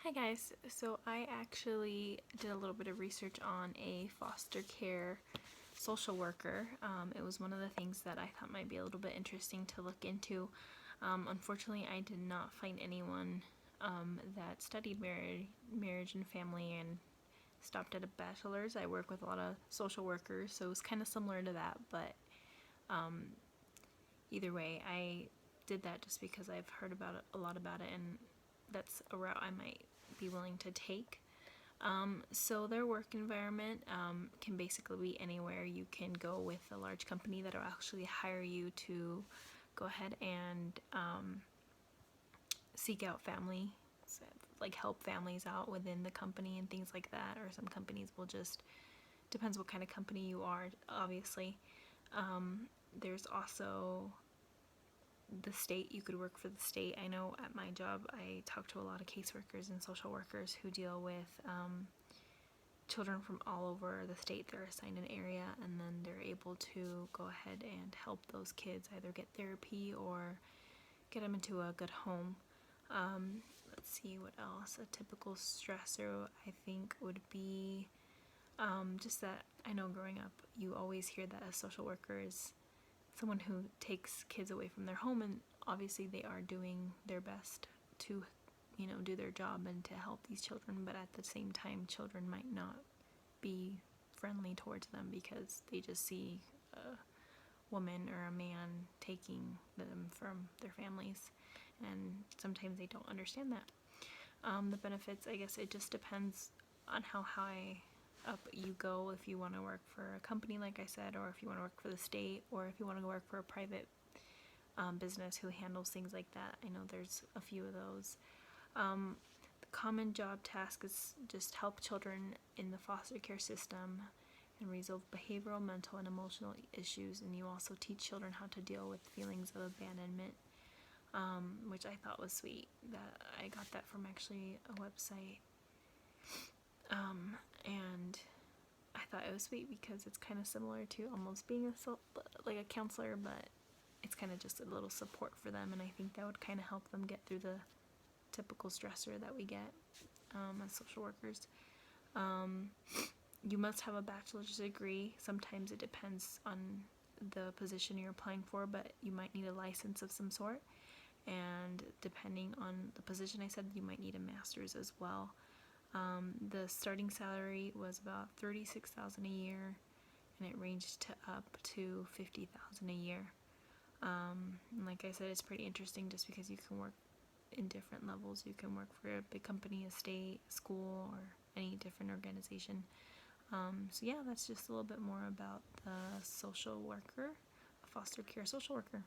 Hi guys, so I actually did a little bit of research on a foster care social worker. It was one of the things that I thought might be a little bit interesting to look into. Unfortunately, I did not find anyone that studied marriage and family and stopped at a bachelor's. I work with a lot of social workers, so it was kind of similar to that, but either way, I did that just because I've heard about it, a lot about it, and that's a route I might be willing to take. So their work environment can basically be anywhere. You can go with a large company that will actually hire you to go ahead and seek out family, like help families out within the company and things like that. Or some companies will just, depends what kind of company you are, obviously. There's also the state. You could work for the state. I know at my job I talk to a lot of caseworkers and social workers who deal with children from all over the state. They're assigned an area and then they're able to go ahead and help those kids either get therapy or get them into a good home. Let's see what else. A typical stressor I think would be just that I know growing up you always hear that a social worker is someone who takes kids away from their home, and obviously they are doing their best to do their job and to help these children, but at the same time children might not be friendly towards them because they just see a woman or a man taking them from their families, and sometimes they don't understand that. The benefits, I guess it just depends on how high up you go, if you want to work for a company like I said, or if you want to work for the state, or if you want to work for a private business who handles things like that. I know there's a few of those. The common job task is just help children in the foster care system and resolve behavioral, mental, and emotional issues, and you also teach children how to deal with feelings of abandonment, which I thought was sweet. That I got that from actually a website, and I thought it was sweet because it's kind of similar to almost being like a counselor, but it's kind of just a little support for them, and I think that would kind of help them get through the typical stressor that we get as social workers. You must have a bachelor's degree. Sometimes it depends on the position you're applying for, but you might need a license of some sort, and depending on the position, I said you might need a master's as well. The starting salary was about $36,000 a year, and it ranged to up to $50,000 a year. Like I said, it's pretty interesting just because you can work in different levels. You can work for a big company, a state, a school, or any different organization. So yeah, that's just a little bit more about the social worker, a foster care social worker.